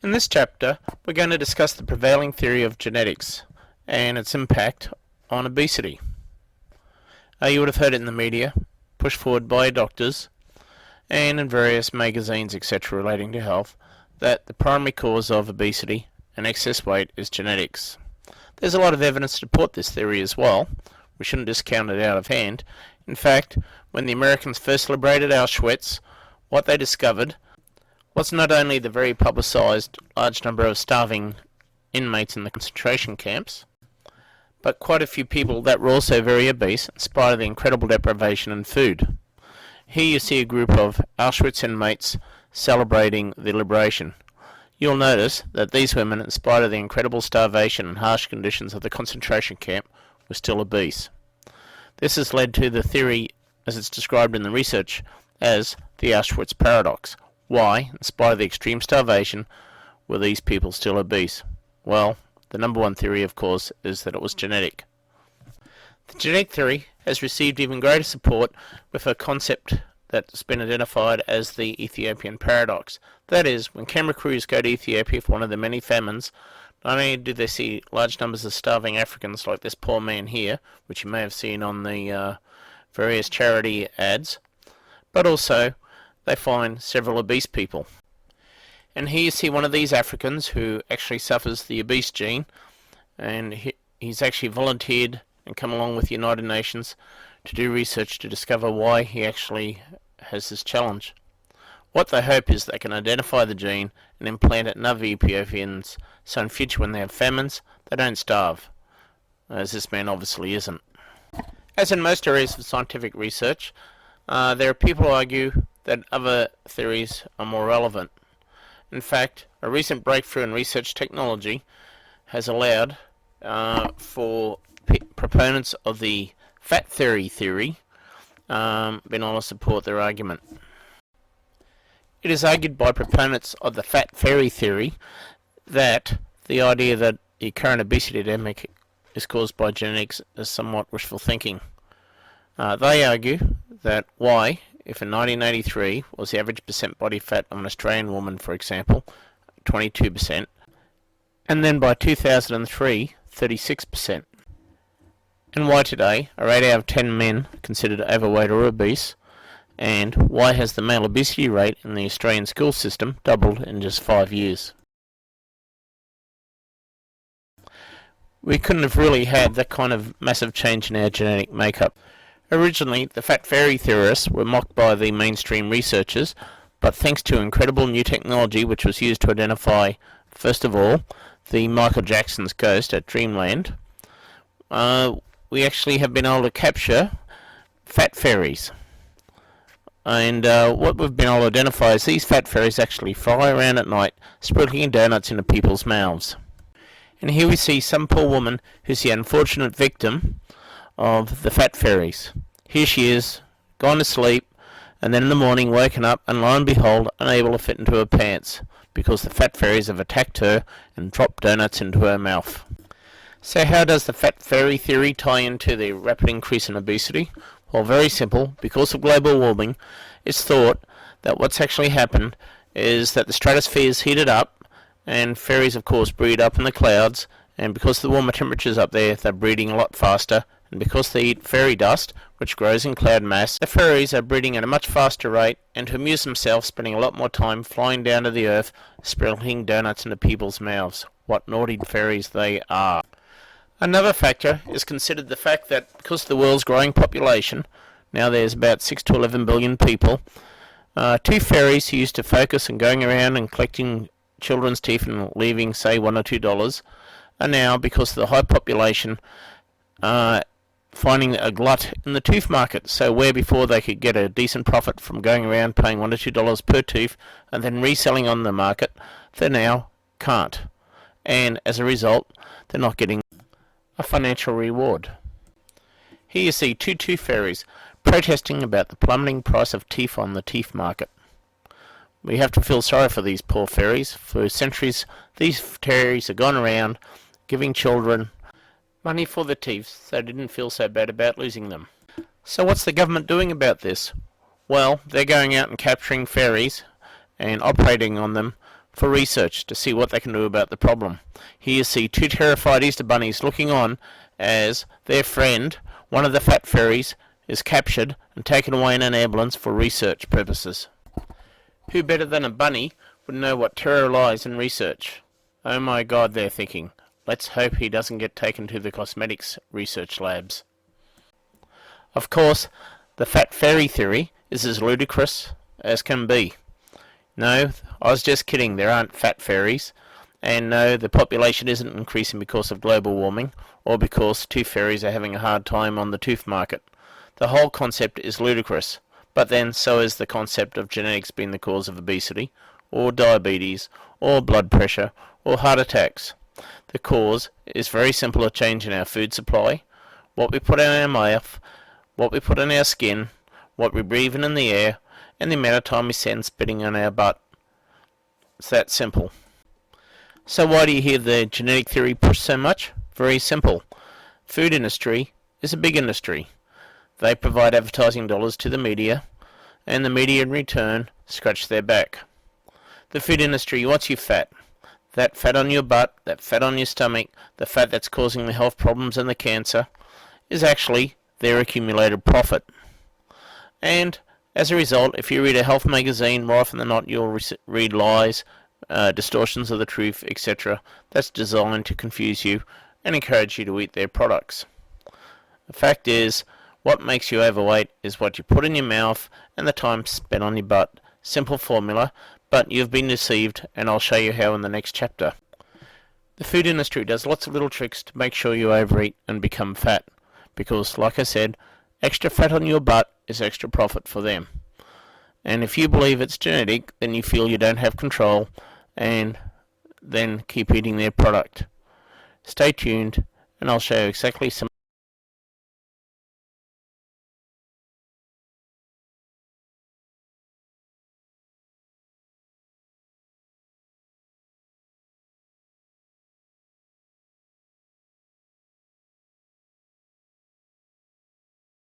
In this chapter, we're going to discuss the prevailing theory of genetics and its impact on obesity. You would have heard it in the media, pushed forward by doctors, and in various magazines, etc., relating to health, that the primary cause of obesity and excess weight is genetics. There's a lot of evidence to support this theory as well. We shouldn't discount it out of hand. In fact, when the Americans first liberated Auschwitz, what they discovered was not only the very publicised large number of starving inmates in the concentration camps, but quite a few people that were also very obese in spite of the incredible deprivation in food. Here you see a group of Auschwitz inmates celebrating the liberation. You'll notice that these women, in spite of the incredible starvation and harsh conditions of the concentration camp, were still obese. This has led to the theory, as it's described in the research, as the Auschwitz paradox. Why, in spite of the extreme starvation, were these people still obese? Well, the number one theory, of course, is that it was genetic. The genetic theory has received even greater support with a concept that's been identified as the Ethiopian paradox. That is, when camera crews go to Ethiopia for one of the many famines, not only do they see large numbers of starving Africans like this poor man here, which you may have seen on the various charity ads, but also they find several obese people. And here you see one of these Africans who actually suffers the obese gene, and he's actually volunteered and come along with the United Nations to do research to discover why he actually has this challenge. What they hope is they can identify the gene and implant it in other Ethiopians, so in future when they have famines, they don't starve, as this man obviously isn't. As in most areas of scientific research, there are people who argue that other theories are more relevant. In fact, a recent breakthrough in research technology has allowed for proponents of the fat theory been able to support their argument. It is argued by proponents of the fat fairy theory that the idea that the current obesity epidemic is caused by genetics is somewhat wishful thinking. They argue that why, if in 1983 was the average percent body fat of an Australian woman, for example, 22%, and then by 2003, 36%, and why today are 8 out of 10 men considered overweight or obese, and why has the male obesity rate in the Australian school system doubled in just 5 years? We couldn't have really had that kind of massive change in our genetic makeup. Originally, the fat fairy theorists were mocked by the mainstream researchers, but thanks to incredible new technology which was used to identify, first of all, the Michael Jackson's ghost at Dreamland, we actually have been able to capture fat fairies. And what we've been able to identify is these fat fairies actually fly around at night, sprinkling donuts into people's mouths. And here we see some poor woman who's the unfortunate victim of the fat fairies. Here she is, gone to sleep, and then in the morning woken up and lo and behold unable to fit into her pants because the fat fairies have attacked her and dropped donuts into her mouth. So how does the fat fairy theory tie into the rapid increase in obesity? Well, very simple. Because of global warming, it's thought that what's actually happened is that the stratosphere is heated up, and fairies of course breed up in the clouds, and because of the warmer temperatures up there, they're breeding a lot faster, and because they eat fairy dust, which grows in cloud mass, the fairies are breeding at a much faster rate, and to amuse themselves, spending a lot more time flying down to the earth, sprinkling donuts into people's mouths. What naughty fairies they are. Another factor is considered the fact that because of the world's growing population, now there's about 6 to 11 billion people, two fairies who used to focus on going around and collecting children's teeth and leaving, say, $1 or $2, are now, because of the high population, finding a glut in the tooth market. So where before they could get a decent profit from going around paying $1 or $2 per tooth and then reselling on the market, they now can't. And as a result, they're not getting a financial reward. Here you see two tooth fairies protesting about the plummeting price of teeth on the teeth market. We have to feel sorry for these poor fairies. For centuries, these fairies have gone around giving children money for the teeth so they didn't feel so bad about losing them. So what's the government doing about this? Well, they're going out and capturing fairies and operating on them for research to see what they can do about the problem. Here you see two terrified Easter bunnies looking on as their friend, one of the fat fairies, is captured and taken away in an ambulance for research purposes. Who better than a bunny would know what terror lies in research? Oh my god, they're thinking. Let's hope he doesn't get taken to the cosmetics research labs. Of course, the fat fairy theory is as ludicrous as can be. No, I was just kidding, there aren't fat fairies. And no, the population isn't increasing because of global warming, or because tooth fairies are having a hard time on the tooth market. The whole concept is ludicrous, but then so is the concept of genetics being the cause of obesity, or diabetes, or blood pressure, or heart attacks. The cause is very simple: a change in our food supply, what we put in our mouth, what we put in our skin, what we breathe in the air, and the amount of time we spend spitting on our butt. It's that simple. So why do you hear the genetic theory pushed so much? Very simple. Food industry is a big industry. They provide advertising dollars to the media, and the media in return scratch their back. The food industry wants you fat. That fat on your butt, that fat on your stomach, the fat that's causing the health problems and the cancer, is actually their accumulated profit. And as a result, if you read a health magazine, more often than not you'll read lies, distortions of the truth, etc. That's designed to confuse you and encourage you to eat their products. The fact is, what makes you overweight is what you put in your mouth and the time spent on your butt. Simple formula, but you've been deceived, and I'll show you how in the next chapter. The food industry does lots of little tricks to make sure you overeat and become fat, because, like I said, extra fat on your butt is extra profit for them. And if you believe it's genetic, then you feel you don't have control, and then keep eating their product. Stay tuned, and I'll show you exactly some